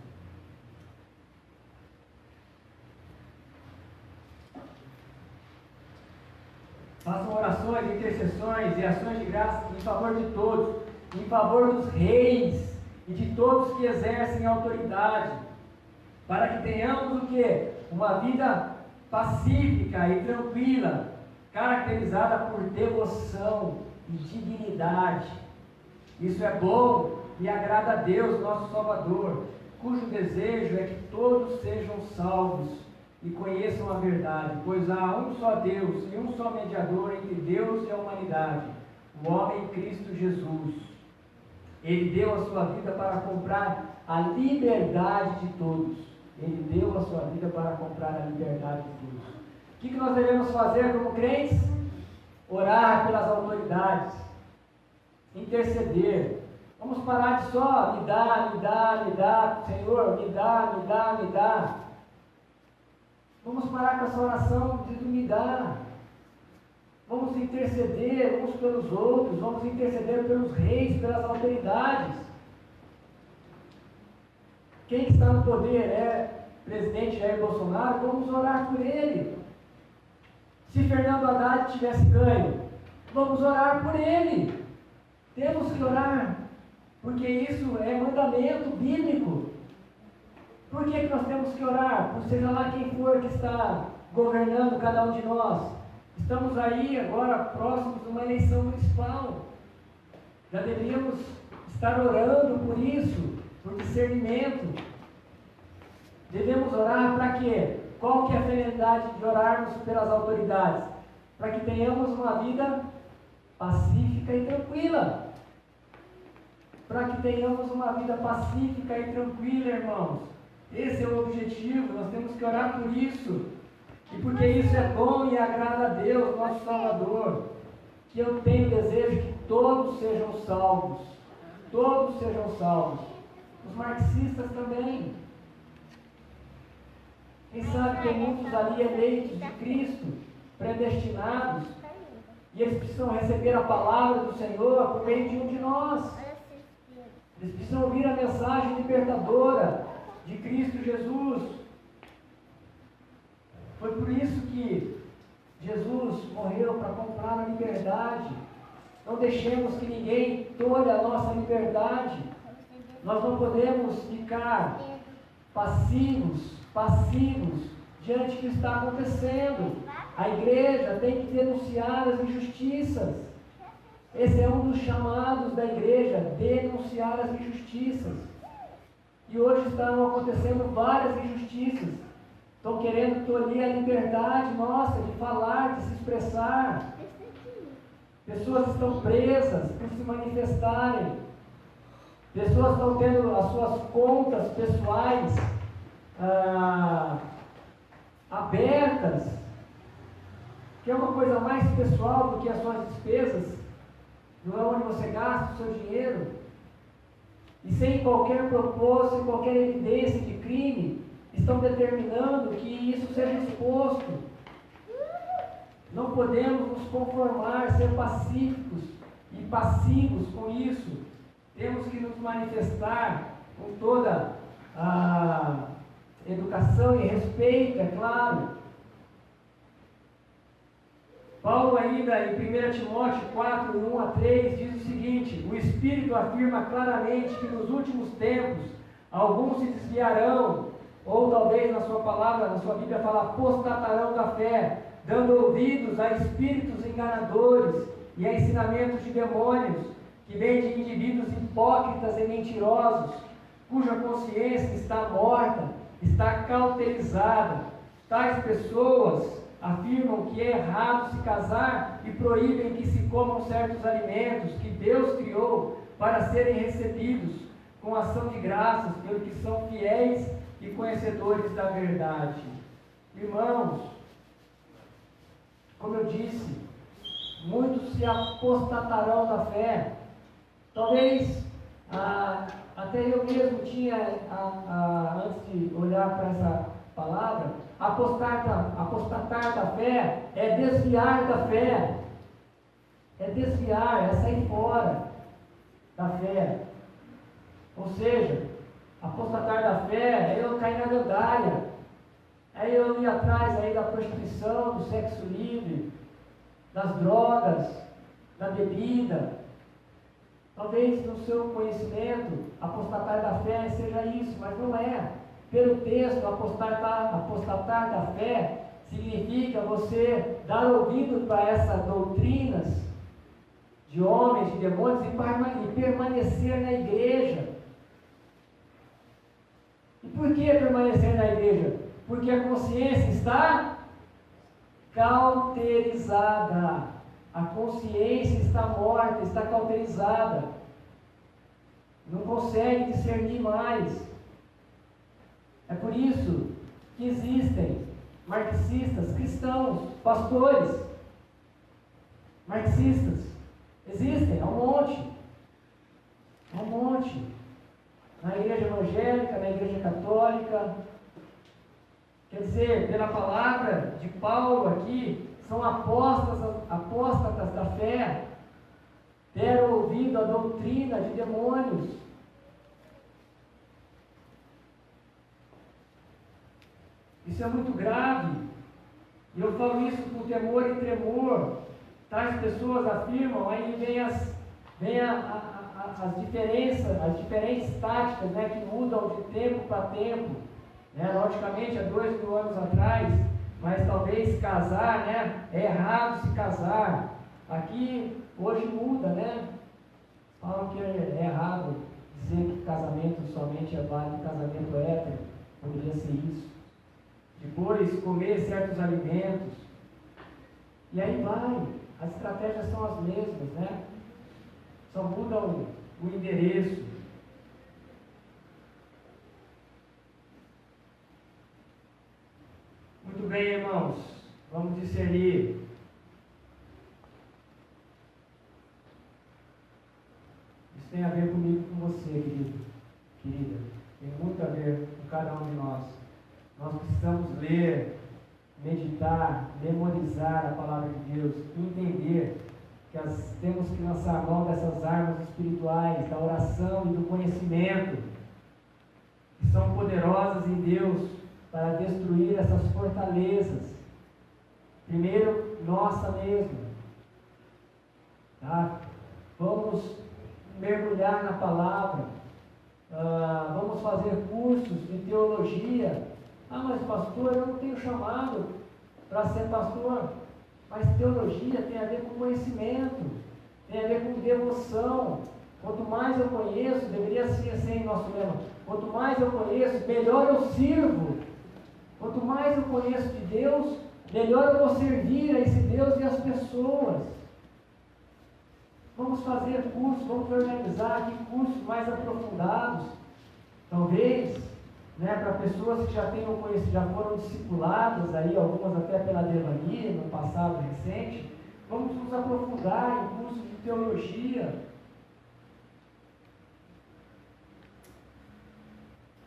Façam orações, intercessões e ações de graça em favor de todos, em favor dos reis e de todos que exercem autoridade, para que tenhamos o quê? Uma vida pacífica e tranquila, caracterizada por devoção e dignidade. Isso é bom e agrada a Deus, nosso Salvador, cujo desejo é que todos sejam salvos e conheçam a verdade, pois há um só Deus e um só mediador entre Deus e a humanidade, o homem Cristo Jesus. Ele deu a sua vida para comprar a liberdade de todos. Ele deu a sua vida para comprar a liberdade de todos. O que nós devemos fazer como crentes? Orar pelas autoridades, interceder. Vamos parar de só me dá, Senhor, me dá. Vamos parar com essa oração de me dá. Vamos interceder uns pelos outros, vamos interceder pelos reis, pelas autoridades. Quem está no poder é o presidente Jair Bolsonaro, vamos orar por ele. Se Fernando Haddad tivesse ganho, vamos orar por ele. Temos que orar, porque isso é mandamento bíblico. Por que nós temos que orar? Por seja lá quem for que está governando cada um de nós. Estamos aí agora próximos de uma eleição municipal. Já deveríamos estar orando por isso, por discernimento. Devemos orar para quê? Qual que é a finalidade de orarmos pelas autoridades? Para que tenhamos uma vida pacífica e tranquila. Para que tenhamos uma vida pacífica e tranquila, irmãos. Esse é o objetivo, nós temos que orar por isso. E porque isso é bom e agrada a Deus, nosso Salvador. Que eu tenho desejo que todos sejam salvos. Todos sejam salvos. Os marxistas também. Quem sabe tem muitos ali eleitos de Cristo, predestinados, e eles precisam receber a palavra do Senhor por meio de um de nós. Eles precisam ouvir a mensagem libertadora de Cristo Jesus. Foi por isso que Jesus morreu, para comprar a liberdade. Não deixemos que ninguém tolhe a nossa liberdade. Nós não podemos ficar passivos diante do que está acontecendo. A igreja tem que denunciar as injustiças. Esse é um dos chamados da igreja, denunciar as injustiças. E hoje estão acontecendo várias injustiças. Estão querendo tolher a liberdade nossa de falar, de se expressar. Pessoas estão presas por se manifestarem. Pessoas estão tendo as suas contas pessoais abertas, que é uma coisa mais pessoal do que as suas despesas, não é onde você gasta o seu dinheiro, e sem qualquer propósito, sem qualquer evidência de crime, estão determinando que isso seja exposto. Não podemos nos conformar, ser pacíficos e passivos com isso. Temos que nos manifestar com toda a educação e respeito, é claro. Paulo ainda em 1 Timóteo 4, 1 a 3 diz o seguinte: o Espírito afirma claramente que nos últimos tempos alguns se desviarão, ou talvez na sua palavra, na sua Bíblia fala apostatarão da fé, dando ouvidos a espíritos enganadores e a ensinamentos de demônios, que vêm de indivíduos hipócritas e mentirosos, cuja consciência está morta, está cauterizada. Tais pessoas afirmam que é errado se casar e proíbem que se comam certos alimentos que Deus criou para serem recebidos com ação de graças pelos que são fiéis e conhecedores da verdade. Irmãos, como eu disse, muitos se apostatarão da fé. Talvez até eu mesmo tinha, antes de olhar para essa palavra, apostatar da fé é desviar da fé, é desviar, é sair fora da fé. Ou seja, apostatar da fé é eu cair na gandaia, é eu ir atrás aí da prostituição, do sexo livre, das drogas, da bebida. Talvez no seu conhecimento, apostatar da fé seja isso, mas não é. Pelo texto, apostatar da fé significa você dar ouvido para essas doutrinas de homens, de demônios e permanecer na igreja. E por que permanecer na igreja? Porque a consciência está cauterizada. A consciência está morta, está cauterizada. Não consegue discernir mais. É por isso que existem marxistas, cristãos, pastores marxistas. Existem, há um monte. Há um monte. Na igreja evangélica, na igreja católica. Quer dizer, pela palavra de Paulo aqui, são apóstatas da fé, deram ouvido à doutrina de demônios. Isso é muito grave, e eu falo isso com temor e tremor. Tais pessoas afirmam, aí vem as diferentes táticas, né, que mudam de tempo para tempo. Logicamente, há 2000 anos atrás, mas talvez casar, né? É errado se casar. Aqui, hoje muda, né? Falam que é errado dizer que casamento somente é válido, casamento hétero, poderia ser isso. Depois, comer certos alimentos. E aí vai, as estratégias são as mesmas, né? Só muda o endereço. Muito bem, irmãos, vamos discernir. Isso tem a ver comigo e com você, querido, querida. Tem muito a ver com cada um de nós. Nós precisamos ler, meditar, memorizar a palavra de Deus, entender que temos que lançar mão dessas armas espirituais, da oração e do conhecimento, que são poderosas em Deus para destruir essas fortalezas. Primeiro, nossa mesma. Tá? Vamos mergulhar na palavra. Vamos fazer cursos de teologia. Mas pastor, eu não tenho chamado para ser pastor. Mas teologia tem a ver com conhecimento, tem a ver com devoção. Quanto mais eu conheço, deveria ser assim nosso lema, quanto mais eu conheço, melhor eu sirvo. Quanto mais eu conheço de Deus, melhor eu vou servir a esse Deus e as pessoas. Vamos fazer cursos, vamos organizar aqui cursos mais aprofundados. Talvez, né, para pessoas que já tenham conhecido, já foram discipuladas, aí, algumas até pela Devani, no passado recente. Vamos nos aprofundar em cursos de teologia.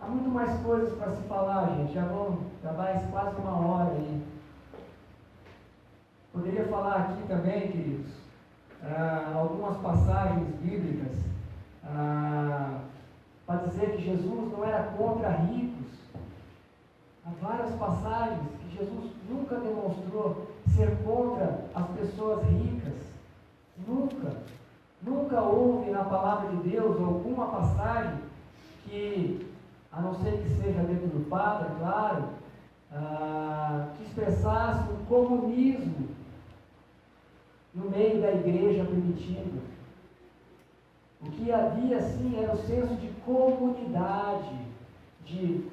Há muito mais coisas para se falar, gente. Já vai quase uma hora aí. Poderia falar aqui também, queridos, algumas passagens bíblicas para dizer que Jesus não era contra ricos. Há várias passagens que Jesus nunca demonstrou ser contra as pessoas ricas. Nunca. Nunca houve na palavra de Deus alguma passagem que, a não ser que seja dentro do padre, claro, que expressasse o comunismo no meio da igreja primitiva. O que havia, sim, era o senso de comunidade, de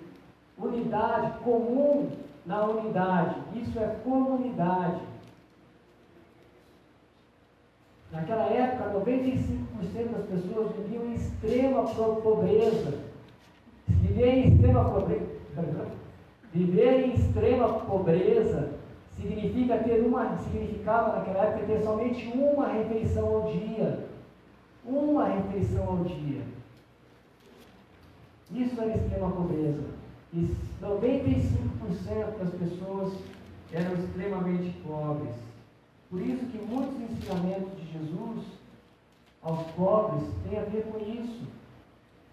unidade, comum na unidade. Isso é comunidade. Naquela época, 95% das pessoas viviam em extrema pobreza. Viver em extrema pobreza significava naquela época ter somente uma refeição ao dia. Uma refeição ao dia. Isso era extrema pobreza. E 95% das pessoas eram extremamente pobres. Por isso que muitos ensinamentos de Jesus aos pobres têm a ver com isso.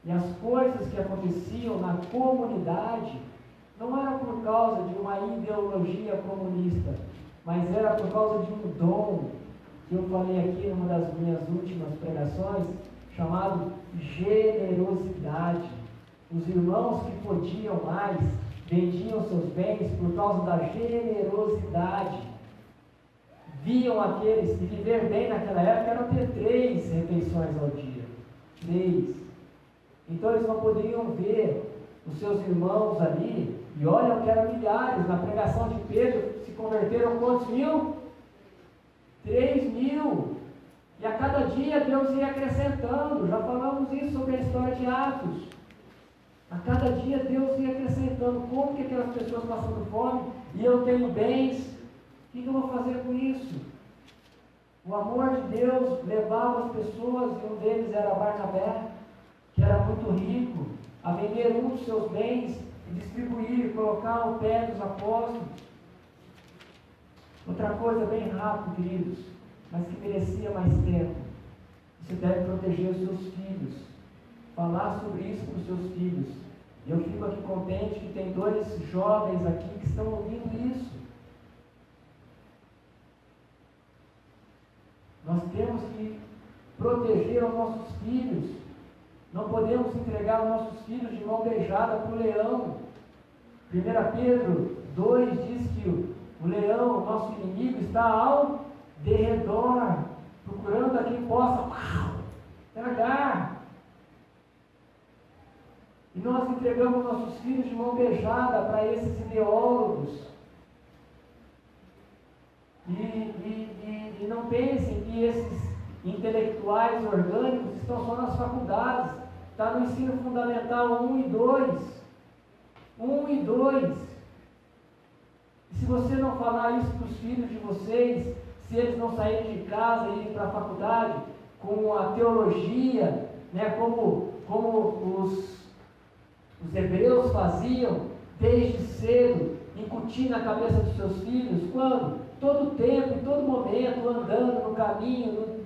E as coisas que aconteciam na comunidade não eram por causa de uma ideologia comunista, mas era por causa de um dom que eu falei aqui numa das minhas últimas pregações, chamado generosidade. Os irmãos que podiam mais vendiam seus bens por causa da generosidade. Viam aqueles que viver bem naquela época eram ter 3 refeições ao dia. 3. Então eles não poderiam ver os seus irmãos ali, e olham que eram milhares. Na pregação de Pedro se converteram quantos mil? 3.000. E a cada dia Deus ia acrescentando. Já falamos isso sobre a história de Atos. A cada dia Deus ia acrescentando. Como que aquelas pessoas passando fome, e eu tenho bens, o que eu vou fazer com isso? O amor de Deus levava as pessoas, e um deles era Barnabé, que era muito rico, a vender um dos seus bens e distribuir, colocar ao pé dos apóstolos. Outra coisa bem rápido, queridos, mas que merecia mais tempo. Você deve proteger os seus filhos, falar sobre isso para os seus filhos. E eu fico aqui contente que tem 2 jovens aqui que estão ouvindo isso. Nós temos que proteger os nossos filhos. Não podemos entregar os nossos filhos de mão beijada para o leão. 1 Pedro 2 diz que O leão, o nosso inimigo, está ao derredor, procurando a quem possa tragar. E nós entregamos nossos filhos de mão beijada para esses ideólogos. E não pensem que esses intelectuais orgânicos estão só nas faculdades. Está no ensino fundamental 1 e 2. 1 e 2. E se você não falar isso para os filhos de vocês, se eles não saírem de casa e irem para a faculdade com a teologia, né, como os hebreus faziam desde cedo, incutir na cabeça dos seus filhos, quando? Todo tempo, em todo momento, andando no caminho, no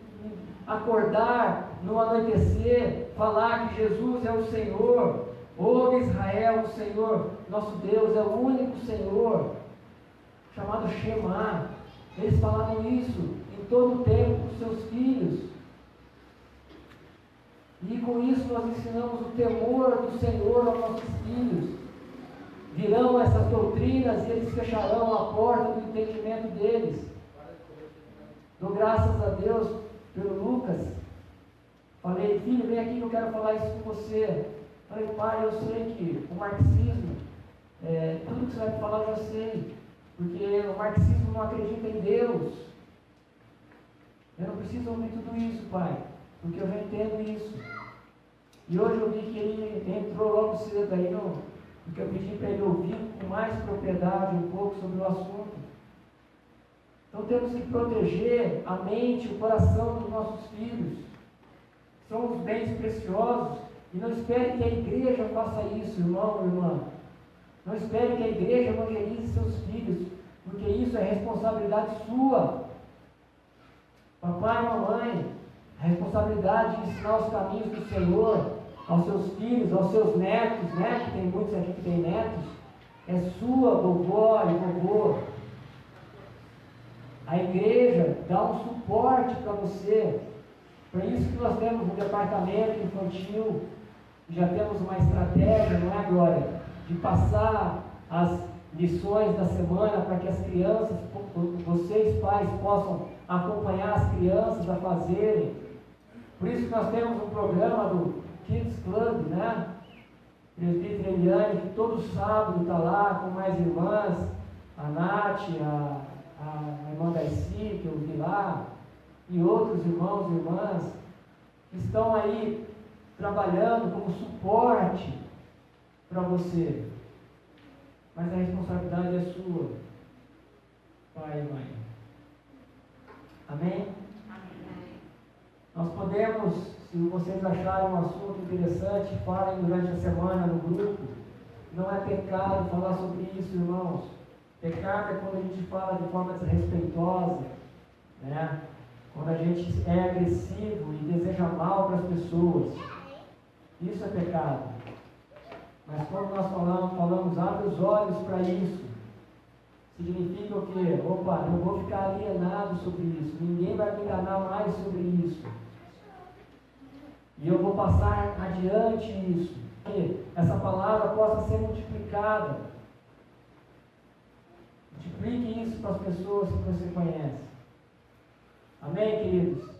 acordar, no anoitecer, falar que Jesus é o Senhor. Ouve Israel, o Senhor, nosso Deus é o único Senhor, chamado Shema. Eles falavam isso em todo o tempo para os seus filhos. E com isso nós ensinamos o temor do Senhor aos nossos filhos. Virão essas doutrinas e eles fecharão a porta do entendimento deles. Dou graças a Deus pelo Lucas. Falei, filho, vem aqui que eu quero falar isso com você. Falei, pai, eu sei que o marxismo, tudo que você vai me falar eu já sei. Porque o marxismo não acredita em Deus. Eu não preciso ouvir tudo isso, pai, porque eu já entendo isso. E hoje eu vi que ele entrou logo cedo aí, porque eu pedi para ele ouvir com mais propriedade um pouco sobre o assunto. Então temos que proteger a mente, o coração dos nossos filhos. São os bens preciosos. E não espere que a igreja faça isso, irmão, irmã. Não espere que a igreja evangelize seus filhos, porque isso é responsabilidade sua. Papai e mamãe, a responsabilidade de ensinar os caminhos do Senhor aos seus filhos, aos seus netos, né? Que tem muitos aqui que têm netos, é sua, vovó e vovô. A igreja dá um suporte para você. Por isso que nós temos um departamento infantil, já temos uma estratégia, não é, Glória? De passar as lições da semana para que as crianças, vocês pais, possam acompanhar as crianças a fazerem. Por isso que nós temos um programa do Kids Club, né? Presbítero Eliane, que todo sábado está lá com mais irmãs, a Nath, a irmã Garcia, que eu vi lá, e outros irmãos e irmãs que estão aí trabalhando como suporte para você. Mas a responsabilidade é sua, pai e mãe. Amém? Amém. Nós podemos, se vocês acharem um assunto interessante, falem durante a semana no grupo. Não é pecado falar sobre isso, irmãos. Pecado é quando a gente fala de forma desrespeitosa, né? Quando a gente é agressivo e deseja mal para as pessoas. Isso é pecado. Mas quando nós falamos abre os olhos para isso, significa o quê? Opa, não vou ficar alienado sobre isso. Ninguém vai me enganar mais sobre isso. E eu vou passar adiante isso. Que essa palavra possa ser multiplicada. Multiplique isso para as pessoas que você conhece. Amém, queridos?